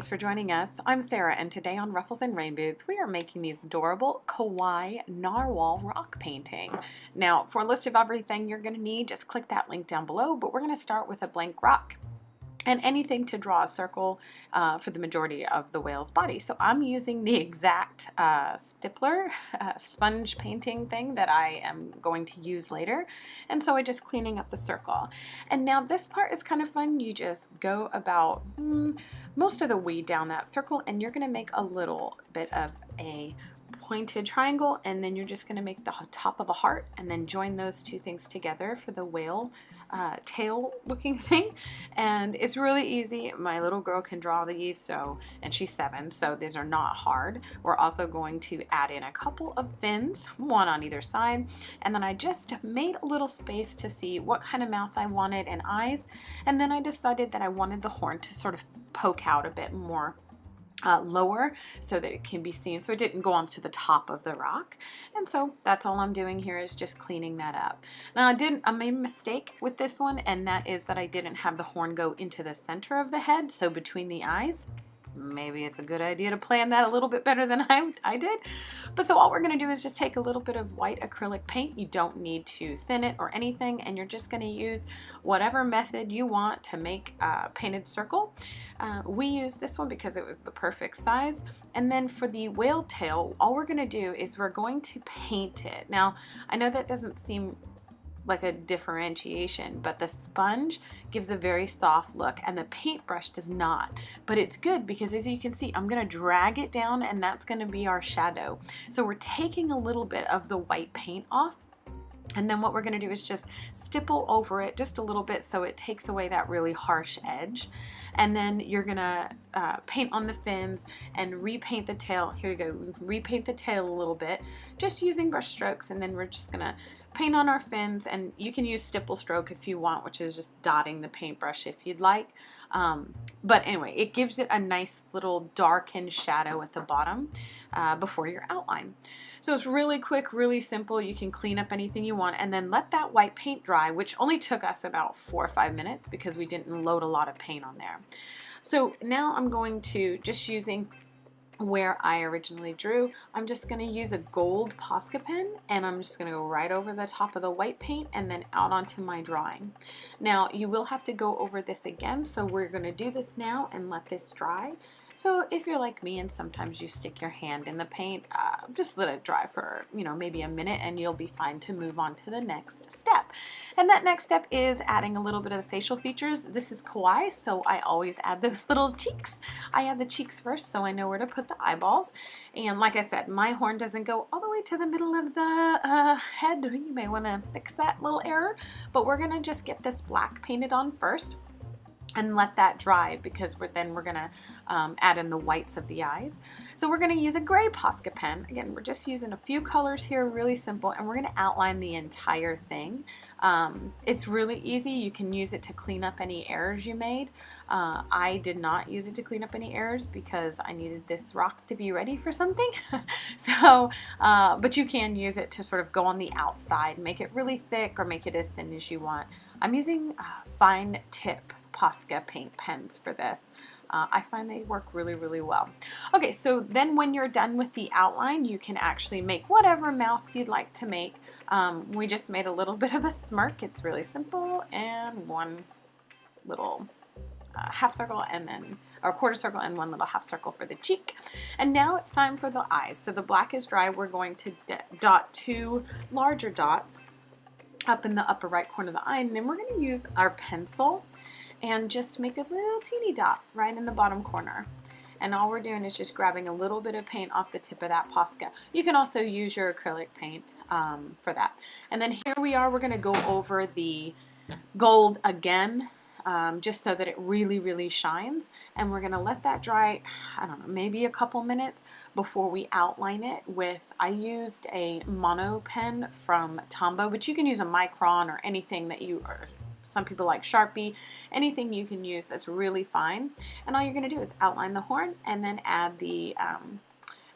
thanks for joining us. I'm Sarah, and today on Ruffles and Rainboots, we are making these adorable Kawaii Narwhal rock painting. Now, for a list of everything you're going to need, just click that link down below, but we're going to start with a blank rock and anything to draw a circle for the majority of the whale's body. So I'm using the exact stippler sponge painting thing that I am going to use later. And so I'm just cleaning up the circle. And now this part is kind of fun. You just go about most of the way down that circle, and you're going to make a little bit of a pointed triangle, and then you're just going to make the top of a heart and then join those two things together for the whale tail looking thing. And it's really easy. My little girl can draw these, and she's 7, so these are not hard. We're also going to add in a couple of fins, one on either side, and then I just made a little space to see what kind of mouth I wanted and eyes, and then I decided that I wanted the horn to sort of poke out a bit more lower so that it can be seen, so it didn't go onto the top of the rock. And so that's all I'm doing here, is just cleaning that up. Now I made a mistake with this one, and that is that I didn't have the horn go into the center of the head, so between the eyes. Maybe it's a good idea to plan that a little bit better than I did. But so all we're going to do is just take a little bit of white acrylic paint. You don't need to thin it or anything, and you're just going to use whatever method you want to make a painted circle. We used this one because it was the perfect size. And then for the whale tail, all we're going to do is we're going to paint it. Now, I know that doesn't seem like a differentiation, but the sponge gives a very soft look and the paintbrush does not. But it's good because, as you can see, I'm gonna drag it down, and that's gonna be our shadow. So we're taking a little bit of the white paint off, and then what we're going to do is just stipple over it just a little bit so it takes away that really harsh edge. And then you're going to paint on the fins and repaint the tail. Here you go. Repaint the tail a little bit, just using brush strokes. And then we're just going to paint on our fins. And you can use stipple stroke if you want, which is just dotting the paintbrush if you'd like. But anyway, it gives it a nice little darkened shadow at the bottom before your outline. So it's really quick, really simple. You can clean up anything you want, and then let that white paint dry, which only took us about 4 or 5 minutes because we didn't load a lot of paint on there. So now I'm going to, just using where I originally drew, I'm just going to use a gold Posca pen, and I'm just going to go right over the top of the white paint and then out onto my drawing. Now you will have to go over this again, so we're going to do this now and let this dry. So if you're like me and sometimes you stick your hand in the paint, just let it dry for, maybe a minute, and you'll be fine to move on to the next step. And that next step is adding a little bit of the facial features. This is Kawaii, so I always add those little cheeks. I add the cheeks first so I know where to put the eyeballs. And like I said, my horn doesn't go all the way to the middle of the head. You may want to fix that little error, but we're going to just get this black painted on first and let that dry, because we're going to add in the whites of the eyes. So we're going to use a gray Posca pen. Again, we're just using a few colors here, really simple, and we're going to outline the entire thing. It's really easy. You can use it to clean up any errors you made. I did not use it to clean up any errors because I needed this rock to be ready for something. So, but you can use it to sort of go on the outside, make it really thick or make it as thin as you want. I'm using fine tip Posca paint pens for this. I find they work really, really well. Okay, so then when you're done with the outline, you can actually make whatever mouth you'd like to make. We just made a little bit of a smirk. It's really simple, and one little half circle, and then or quarter circle, and one little half circle for the cheek. And now it's time for the eyes. So the black is dry. We're going to dot 2 larger dots up in the upper right corner of the eye, and then we're going to use our pencil and just make a little teeny dot right in the bottom corner. And all we're doing is just grabbing a little bit of paint off the tip of that Posca. You can also use your acrylic paint for that. And then here we are, we're going to go over the gold again, just so that it really, really shines. And we're going to let that dry, I don't know, maybe a couple minutes before we outline it with, I used a mono pen from Tombow, but you can use a Micron or anything that you are. Some people like Sharpie, anything you can use that's really fine. And all you're going to do is outline the horn and then add the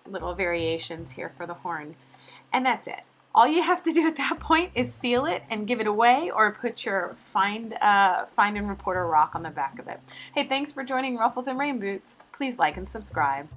little variations here for the horn. And that's it. All you have to do at that point is seal it and give it away, or put your find and report a rock on the back of it. Hey, thanks for joining Ruffles and Rain Boots. Please like and subscribe.